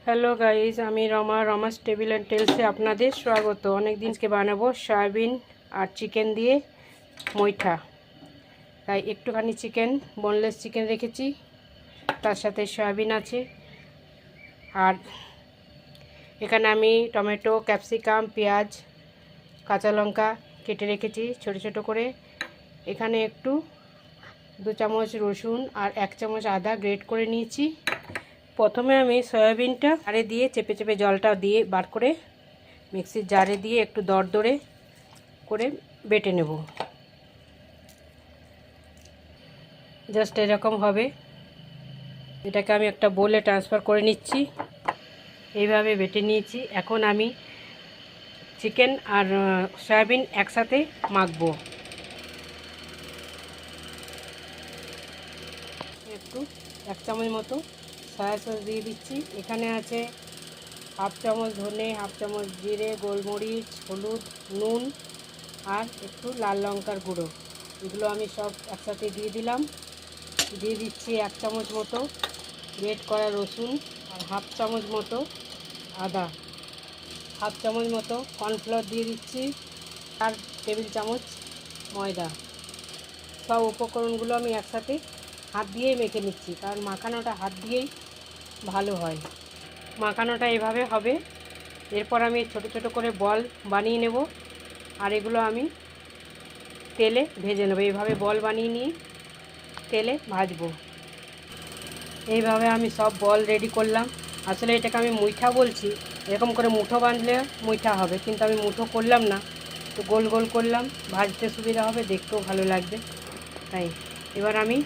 Hello guys, আমি রমাস table and টেলসে আপনাদের স্বাগত। অনেক দিনকে বানাবো সয়াবিন আর চিকেন দিয়ে মৈঠা। তাই একটুখানি চিকেন, বোনলেস চিকেন রেখেছি, তার সাথে সয়াবিন আছে। আর এখানে আমি টমেটো, ক্যাপসিকাম, পেঁয়াজ, কাঁচা লঙ্কা কেটে রেখেছি ছোট ছোট করে। এখানে একটু 2 চামচ রসুন আর 1 চামচ আদা গ্রেট করে নিয়েছি। প্রথমে আমি সয়াবিনটা জারে দিয়ে চেপে চেপে জলটা দিয়ে বার করে মিক্সির জারে দিয়ে একটু দরদরে করে বেটে নেব। জাস্ট এরকম হবে। এটাকে আমি একটা বোলে ট্রান্সফার করে নিচ্ছি। এইভাবে বেটে নিয়েছি। এখন আমি চিকেন আর সয়াবিন একসাথে মাখবো। একটু 1 চামচ মতো সয়া সস দিয়ে দিচ্ছি। এখানে আছে হাফ চামচ ধনে, হাফ চামচ জিরে, গোলমরিচ, হলুদ, নুন আর একটু লাল লঙ্কার গুঁড়ো। এগুলো আমি সব একসাথে দিয়ে দিলাম। দিয়ে দিচ্ছি 1 চামচ মতো গ্রেট করা রসুন আর হাফ চামচ মতো আদা, হাফ চামচ মতো কর্নফ্লাওয়ার দিয়ে দিচ্ছি আর টেবিল চামচ ময়দা। সব উপকরণগুলো আমি একসাথে হাত দিয়েই মেখে নিচ্ছি, কারণ মাখানোটা হাত দিয়েই ভালো হয়। মাখানোটা এভাবে হবে। এরপর আমি ছোট ছোট করে বল বানিয়ে নেব আর এগুলো আমি তেলে ভেজে নেব। এইভাবে বল বানিয়ে নিয়ে তেলে ভাজবো। এইভাবে আমি সব বল রেডি করলাম। আসলে এটাকে আমি মুইঠা বলছি। এরকম করে মুঠো বাঁধলে মুইঠা হবে, কিন্তু আমি মুঠো করলাম না, তো গোল গোল করলাম, ভাজতে সুবিধা হবে, দেখতেও ভালো লাগবে। তাই এবার আমি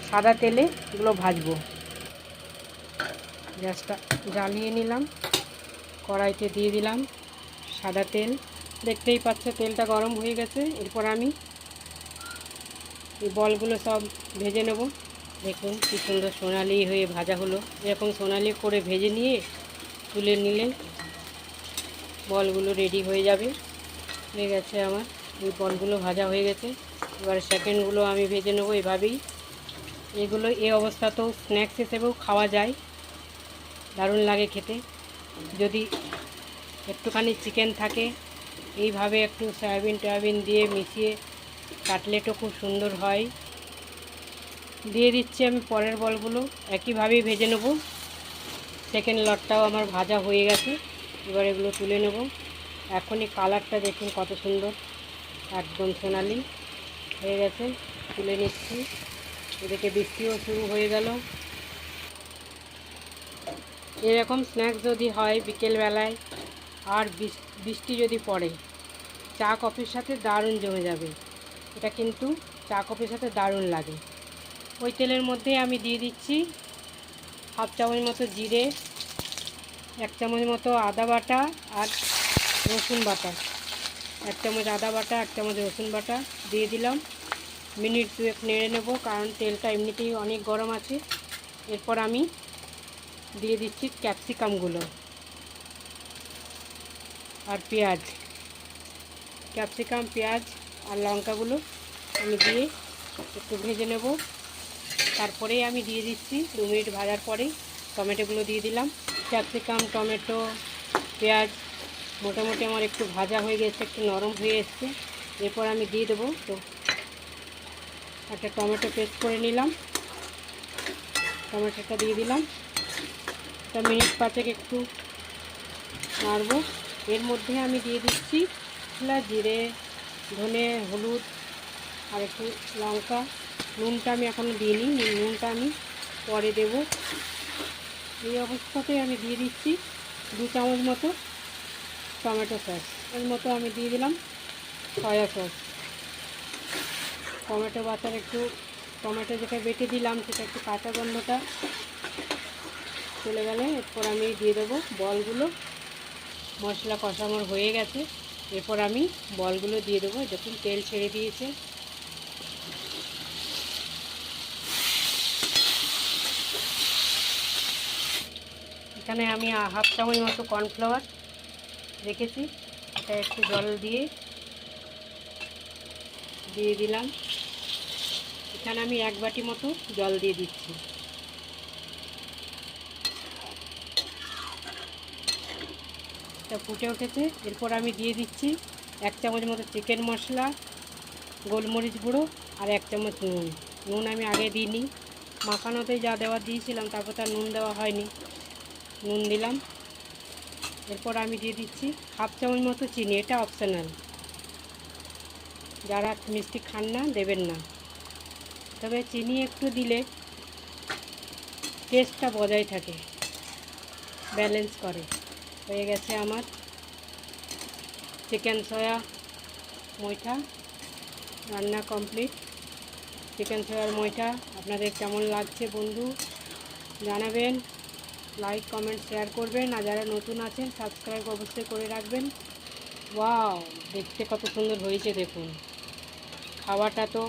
সাদা তেলে এগুলো ভাজবো। গ্যাসটা জ্বালিয়ে নিলাম, কড়াইতে দিয়ে দিলাম সাদা তেল। দেখতেই পাচ্ছ তেলটা গরম হয়ে গেছে। এরপর আমি এই বলগুলো সব ভেজে নেব। দেখুন কি সুন্দর সোনালি হয়ে ভাজা হলো। এরকম সোনালি করে ভেজে নিয়ে তুলে নিলে বলগুলো রেডি হয়ে যাবে। হয়ে গেছে আমার এই বলগুলো ভাজা হয়ে গেছে। এবার সেকেন্ডগুলো আমি ভেজে নেব এভাবেই। এগুলো এই অবস্থাতেও স্ন্যাক্স হিসেবেও খাওয়া যায়, দারুণ লাগে খেতে। যদি একটুখানি চিকেন থাকে, এইভাবে একটু সয়াবিন টয়াবিন দিয়ে মিশিয়ে কাটলেটও খুব সুন্দর হয়। দিয়ে দিচ্ছি আমি পরের বলগুলো, একইভাবেই ভেজে নেব। সেকেন্ড লটটাও আমার ভাজা হয়ে গেছে। এবার এগুলো তুলে নেব। এখনই কালারটা দেখুন কত সুন্দর, একদম সোনালি হয়ে গেছে। তুলে নিচ্ছি। এদিকে বৃষ্টিও শুরু হয়ে গেল। এরকম স্ন্যাক্স যদি হয় বিকেলবেলায় আর বৃষ্টি যদি পড়ে, চা কফির সাথে দারুণ জমে যাবে। এটা কিন্তু চা কফির সাথে দারুণ লাগে। ওই তেলের মধ্যে আমি দিয়ে দিচ্ছি হাফ চামচ মতো জিরে, 1 চামচ মতো আদা বাটা আর রসুন বাটা। 1 চামচ আদা বাটা, 1 চামচ রসুন বাটা দিয়ে দিলাম। মিনিট 2 নেড়ে নেব, কারণ তেলটা এমনিতেই অনেক গরম আছে। এরপর আমি দিয়ে দিচ্ছি ক্যাপসিকামগুলো আর পেঁয়াজ। ক্যাপসিকাম, পেঁয়াজ আর লঙ্কাগুলো আমি দিয়ে একটু ভেজে নেব। তারপরেই আমি দিয়ে দিচ্ছি 2 মিনিট ভাজার পরেই টমেটোগুলো দিয়ে দিলাম। ক্যাপসিকাম, টমেটো, পেঁয়াজ মোটামুটি আমার একটু ভাজা হয়ে গেছে, একটু নরম হয়ে এসছে। এরপর আমি দিয়ে দেবো তো একটা টমেটো পেস্ট করে নিলাম, টমেটোটা দিয়ে দিলাম। তা মিনিট 5 একটু নাড়বো। এর মধ্যে আমি দিয়ে দিচ্ছি জিরে, ধনে, হলুদ আর একটু লঙ্কা। নুনটা আমি এখনও দিইনি, নুনটা আমি পরে দেব। এই অবস্থাতে আমি দিয়ে দিচ্ছি 2 চামচ মতো টমেটো সস। এর মতো আমি দিয়ে দিলাম সয়া সস। টমেটো বাটার একটু, টমেটো যেটা বেটে দিলাম সেটা একটু কাঁচা গন্ধটা চলে গেলে এরপর আমি দিয়ে দেবো বলগুলো। মশলা কষানোর হয়ে গেছে। এরপর আমি বলগুলো দিয়ে দেবো। দেখুন তেল ছেড়ে দিয়েছে। এখানে আমি হাফ চামচ মতো কর্নফ্লাওয়ার রেখেছি, এটা একটু জল দিয়ে দিলাম। এখানে আমি 1 বাটি মতো জল দিয়ে দিচ্ছি। এটা ফুটে উঠেছে। এরপর আমি দিয়ে দিচ্ছি 1 চামচ মতো চিকেন মশলা, গোলমরিচ গুঁড়ো আর 1 চামচ নুন। নুন আমি আগে দিইনি, মাখানোতেই যা দেওয়া দিয়েছিলাম, তারপর তার নুন দেওয়া হয়নি, নুন দিলাম। এরপর আমি দিয়ে দিচ্ছি 1/2 চামচ মতো চিনি, এটা অপশনাল, যারা মিষ্টি খান না দেবেন না, তবে চিনি একটু দিলে টেস্টটা বজায় থাকে, ব্যালেন্স করে। হয়ে গেছে আমার চিকেন সয়া মইঠা রান্না কমপ্লিট। চিকেন সয়ার মইঠা আপনাদের কেমন লাগছে বন্ধু জানাবেন, লাইক কমেন্ট শেয়ার করবেন, আর যারা নতুন আছেন সাবস্ক্রাইব অবশ্যই করে রাখবেন। ওয়াও, দেখতে কত সুন্দর হয়েছে দেখুন। খাওয়াটা তো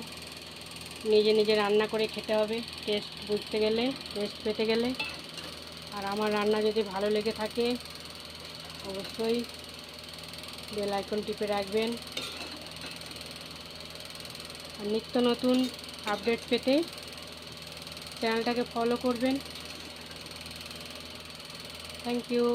নিজে নিজে রান্না করে খেতে হবে, টেস্ট বুঝতে গেলে, টেস্ট পেতে গেলে। আর আমার রান্না যদি ভালো লেগে থাকে অবশ্যই বেল আইকন টিপে রাখবেন, আর নিত্য নতুন আপডেট পেতে চ্যানেলটাকে ফলো করবেন। Thank you.